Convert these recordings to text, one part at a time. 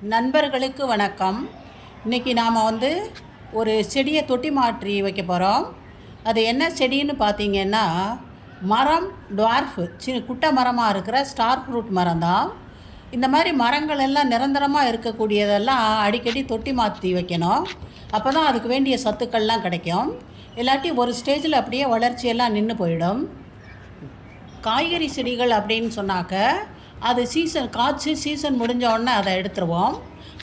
நண்பர்களுக்கு வணக்கம். இன்றைக்கி நாம் ஒரு செடியை தொட்டி மாற்றி வைக்க போகிறோம். அது என்ன செடின்னு பார்த்தீங்கன்னா, மரம் டுவார்ஃபு குட்டை மரமாக இருக்கிற ஸ்டார் ஃப்ரூட் மரம் தான். இந்த மாதிரி மரங்கள் எல்லாம் நிரந்தரமாக இருக்கக்கூடியதெல்லாம் அடிக்கடி தொட்டி மாற்றி வைக்கணும். அப்போ தான் அதுக்கு வேண்டிய சத்துக்கள்லாம் கிடைக்கும். இல்லாட்டி ஒரு ஸ்டேஜில் அப்படியே வளர்ச்சியெல்லாம் நின்று போயிடும். காய்கறி செடிகள் அப்படின்னு சொன்னாக்க அது சீசன் முடிஞ்ச உடனே அதை எடுத்துருவோம்.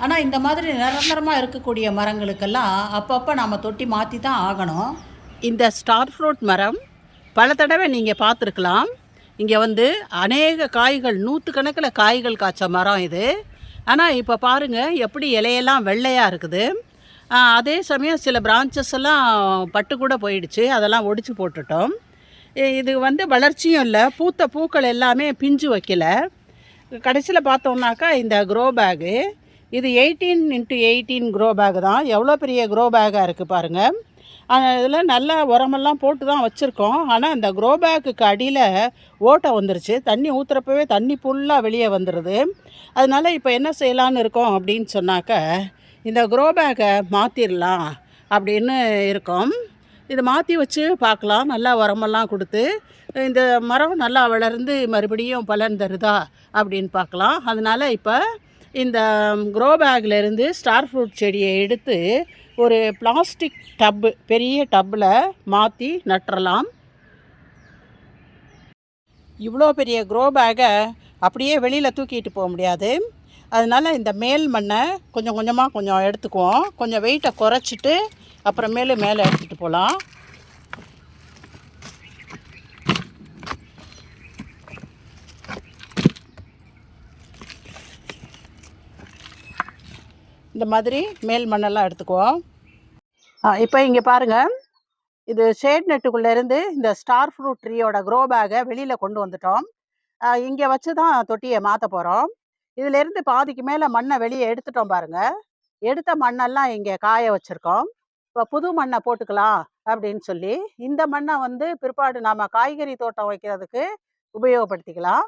ஆனால் இந்த மாதிரி நிரந்தரமாக இருக்கக்கூடிய மரங்களுக்கெல்லாம் அப்பப்போ நாம் தொட்டி மாற்றி தான் ஆகணும். இந்த ஸ்டார் ஃப்ரூட் மரம் பல தடவை நீங்கள் பார்த்துருக்கலாம். இங்கே அநேக காய்கள், நூற்றுக்கணக்கில் காய்கள் காய்ச்ச மரம் இது. ஆனால் இப்போ பாருங்கள் எப்படி இலையெல்லாம் வெள்ளையாக இருக்குது. அதே சமயம் சில பிரான்ச்சஸ் எல்லாம் பட்டு கூட போயிடுச்சு, அதெல்லாம் ஒடிச்சு போட்டுட்டோம். இது வளர்ச்சியும் இல்லை, பூத்த பூக்கள் எல்லாமே பிஞ்சு வைக்கல. கடைசியில் பார்த்தோம்னாக்கா இந்த க்ரோ பேகு, இது 18x18 க்ரோ பேகு தான். எவ்வளோ பெரிய க்ரோ பேக்காக இருக்குது பாருங்கள். இதில் நல்லா உரமெல்லாம் போட்டு தான் வச்சுருக்கோம். ஆனால் இந்த க்ரோ பேக்குக்கு அடியில் ஓட்டை வந்துருச்சு. தண்ணி ஊற்றுறப்பவே தண்ணி ஃபுல்லாக வெளியே வந்துடுது. அதனால் இப்போ என்ன செய்யலான்னு இருக்கோம் அப்படின்னு சொன்னாக்க, இந்த க்ரோ பேக்கை மாற்றிடலாம் அப்படின்னு இருக்கோம். இதை மாற்றி வச்சு பார்க்கலாம். நல்லா உரமெல்லாம் கொடுத்து இந்த மரம் நல்லா வளர்ந்து மறுபடியும் பலன் தருதா அப்படின்னு பார்க்கலாம். அதனால் இப்போ இந்த க்ரோ பேக்லேருந்து ஸ்டார் ஃப்ரூட் செடியை எடுத்து ஒரு பிளாஸ்டிக் டப்பு, பெரிய டப்பில் மாற்றி நட்டுறலாம். இவ்வளோ பெரிய க்ரோ பேக்கை அப்படியே வெளியில் தூக்கிட்டு போக முடியாது. அதனால் இந்த மேல் மண்ணை கொஞ்சம் கொஞ்சமாக எடுத்துக்குவோம். கொஞ்சம் வெயிட்டை குறைச்சிட்டு அப்புறமேலு மேலே எடுத்துகிட்டு போகலாம். இந்த மாதிரி மேல் மண்ணெல்லாம் எடுத்துக்குவோம். இப்போ இங்கே பாருங்கள், இது ஷேட் நெட்டுக்குள்ளேருந்து இந்த ஸ்டார் ஃப்ரூட் ட்ரீயோட க்ரோ பேக்கை வெளியில் கொண்டு வந்துட்டோம். இங்கே வச்சு தான் தொட்டியை மாற்ற போகிறோம். இதிலேருந்து பாதிக்கு மேலே மண்ணை வெளியே எடுத்துட்டோம் பாருங்கள். எடுத்த மண்ணெல்லாம் இங்கே காய வச்சுருக்கோம். இப்போ புது மண்ணை போட்டுக்கலாம் அப்படின்னு சொல்லி இந்த மண்ணை பிற்பாடு நாம் காய்கறி தோட்டம் வைக்கிறதுக்கு உபயோகப்படுத்திக்கலாம்.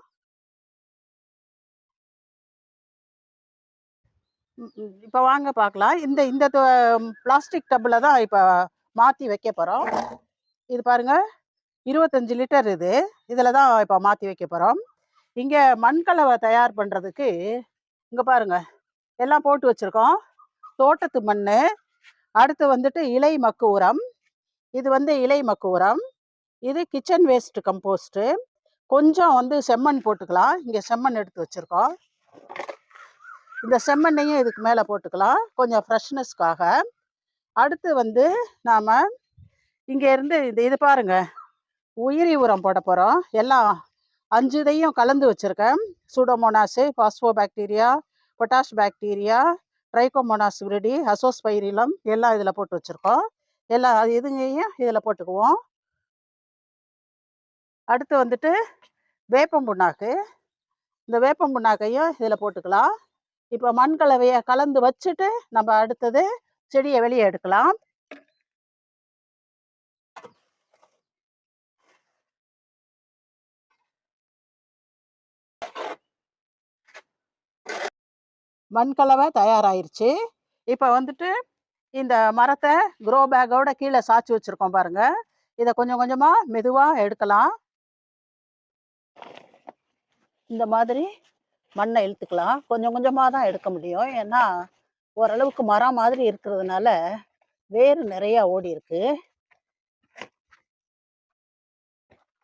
இப்போ வாங்க பார்க்கலாம். இந்த இந்த பிளாஸ்டிக் டப்பில் தான் இப்போ மாற்றி வைக்க போகிறோம். இது பாருங்கள், 25 லிட்டர் இது. இதில் தான் இப்போ மாற்றி வைக்க போகிறோம். இங்கே மண்கலவை தயார் பண்ணுறதுக்கு இங்கே பாருங்கள் எல்லாம் போட்டு வச்சுருக்கோம். தோட்டத்து மண், அடுத்து இலை மக்கு உரம், இது இலை மக்கு உரம், இது கிச்சன் வேஸ்ட் கம்போஸ்ட்டு, கொஞ்சம் செம்மண் போட்டுக்கலாம். இங்கே செம்மண் எடுத்து வச்சுருக்கோம். இந்த செம்மண்ணையும் இதுக்கு மேலே போட்டுக்கலாம் கொஞ்சம் ஃப்ரெஷ்னஸ்க்காக. அடுத்து நாம் இங்கேருந்து இது பாருங்கள், உயிரி உரம் போட போகிறோம். எல்லாம் 5 இதையும் கலந்து வச்சுருக்கேன். Pseudomonas, phosphobacteria, potash bacteria, trichomonas viride, azospirillum எல்லாம் இதில் போட்டு வச்சுருக்கோம். எல்லாம் இதுங்களையும் இதில் போட்டுக்குவோம். அடுத்து வேப்பம் புண்ணாக்கு, இந்த வேப்பம் புண்ணாக்கையும் இதில் போட்டுக்கலாம். இப்போ மண் கலவையை கலந்து வச்சுட்டு நம்ம அடுத்தது செடியை வெளியே எடுக்கலாம். மண் கலவை தயாராகிருச்சு. இப்போ இந்த மரத்தை க்ரோ பேக்கோட கீழே சாய்ச்சி வச்சுருக்கோம் பாருங்கள். இதை கொஞ்சம் கொஞ்சமாக மெதுவாக எடுக்கலாம். இந்த மாதிரி மண்ணை இழுத்துக்கலாம். கொஞ்சம் கொஞ்சமாக தான் எடுக்க முடியும். ஏன்னா ஓரளவுக்கு மரம் மாதிரி இருக்கிறதுனால வேறு நிறையா ஓடி இருக்கு.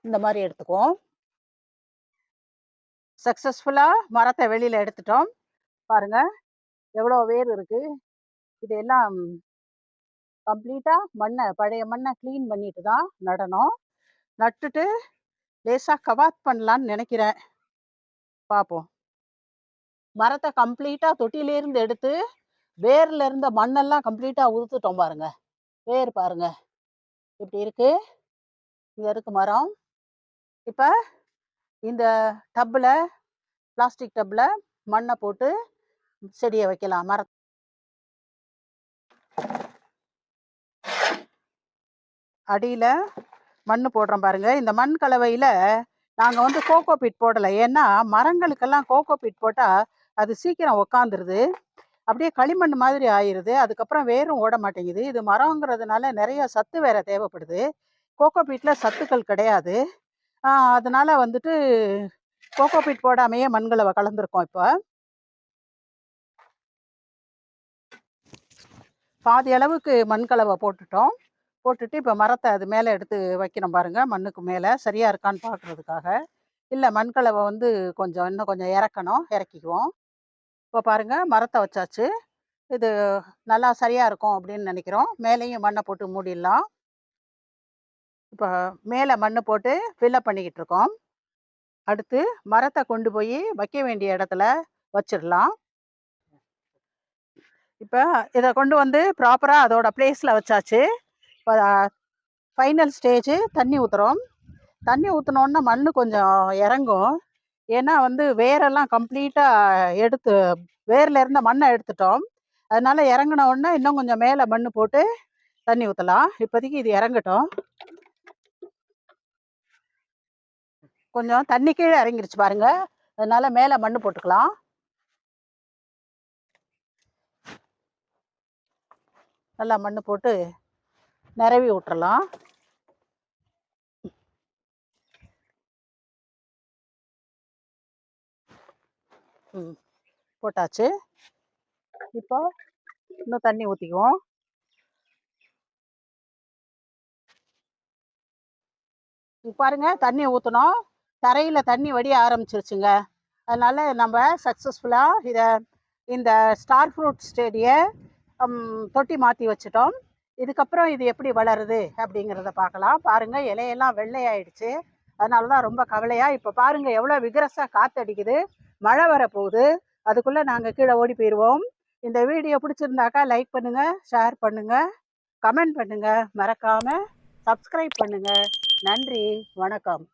இந்த மாதிரி எடுத்துக்குவோம். சக்ஸஸ்ஃபுல்லாக மரத்தை வெளியில் எடுத்துட்டோம். பாருங்கள் எவ்வளோ வேர் இருக்குது. இதெல்லாம் கம்ப்ளீட்டாக பழைய மண்ணை க்ளீன் பண்ணிட்டு தான் நடணும். நட்டுட்டு லேசாக கவாத் பண்ணலான்னு நினைக்கிறேன். பார்ப்போம். மரத்தை கம்ப்ளீட்டாக தொட்டியிலேருந்து எடுத்து வேரில் இருந்த மண்ணெல்லாம் கம்ப்ளீட்டாக உதுத்துட்டோம் பாருங்கள். வேர் பாருங்கள் இப்படி இருக்குது. இங்கே இருக்குது மரம். இப்போ இந்த டப்பில், பிளாஸ்டிக் டப்பில் மண்ணை போட்டு செடியை வைக்கலாம். அடியில் மண் போடுறோம் பாருங்கள். இந்த மண் கலவையில் நாங்கள் கோகோ பீட் போடலை. ஏன்னா மரங்களுக்கெல்லாம் கோகோ பீட் போட்டால் அது சீக்கிரம் உக்காந்துருது. அப்படியே களிமண் மாதிரி ஆயிடுது. அதுக்கப்புறம் வேரும் ஓட மாட்டேங்குது. இது மரங்கிறதுனால நிறைய சத்து வேற தேவைப்படுது. கோகோ பீட்டில் சத்துக்கள் கிடையாது. அதனால வந்துட்டு கோகோ பீட் போடாமையே மண்கலவை கலந்துருக்கோம். இப்போ பாதி அளவுக்கு மண்கலவை போட்டுட்டோம். போட்டுட்டு இப்போ மரத்தை அது மேலே எடுத்து வைக்கணும் பாருங்கள், மண்ணுக்கு மேலே சரியாக இருக்கான்னு பார்க்குறதுக்காக. இல்லை மண்கலவை வந்து இன்னும் கொஞ்சம் இறக்கிக்குவோம். இப்போ பாருங்கள் மரத்தை வச்சாச்சு. இது நல்லா சரியாக இருக்கும் அப்படின்னு நினைக்கிறோம். மேலேயும் மண்ணை போட்டு மூடிடலாம். இப்போ மேலே மண் போட்டு ஃபில்லப் பண்ணிக்கிட்டு இருக்கோம். அடுத்து மரத்தை கொண்டு போய் வைக்க வேண்டிய இடத்துல வச்சிடலாம். இப்போ இதை கொண்டு வந்து ப்ராப்பராக அதோட பிளேஸில் வச்சாச்சு. இப்போ ஃபைனல் ஸ்டேஜு தண்ணி ஊற்றுறோம். தண்ணி ஊற்றினோன்னா மண் கொஞ்சம் இறங்கும். ஏன்னா வந்து வேரெல்லாம் கம்ப்ளீட்டாக வேரில் இருந்த மண்ணை எடுத்துட்டோம். அதனால இறங்கின உடனே இன்னும் கொஞ்சம் மேலே மண் போட்டு தண்ணி ஊற்றலாம். இப்போதைக்கு இது இறங்கட்டும். கொஞ்சம் தண்ணி கீழே இறங்கிருச்சு பாருங்க, அதனால மேலே மண் போட்டுக்கலாம். நல்லா மண் போட்டு நிரவி விட்டுறலாம். போட்டாச்சு. இப்போ இன்னும் தண்ணி ஊற்றிக்குவோம். பாருங்க தண்ணி ஊற்றணும், தரையில் தண்ணி வடிய ஆரம்பிச்சிருச்சுங்க. அதனால நம்ம சக்ஸஸ்ஃபுல்லாக இந்த ஸ்டார் ஃப்ரூட் ஸ்டேடியை தொட்டி மாற்றி வச்சுட்டோம். இதுக்கப்புறம் இது எப்படி வளருது அப்படிங்கிறத பார்க்கலாம். பாருங்கள் இலையெல்லாம் வெள்ளையாயிடுச்சு. அதனால தான் ரொம்ப கவலையாக. இப்போ பாருங்கள் எவ்வளோ விகரஸாக காற்றடிக்குது. மழை வரப்போகுது. அதுக்குள்ளே நாங்கள் கீழே ஓடி போயிடுவோம். இந்த வீடியோ பிடிச்சிருந்தாக்கா லைக் பண்ணுங்கள், ஷேர் பண்ணுங்கள், கமெண்ட் பண்ணுங்கள், மறக்காமல் சப்ஸ்கிரைப் பண்ணுங்கள். நன்றி, வணக்கம்.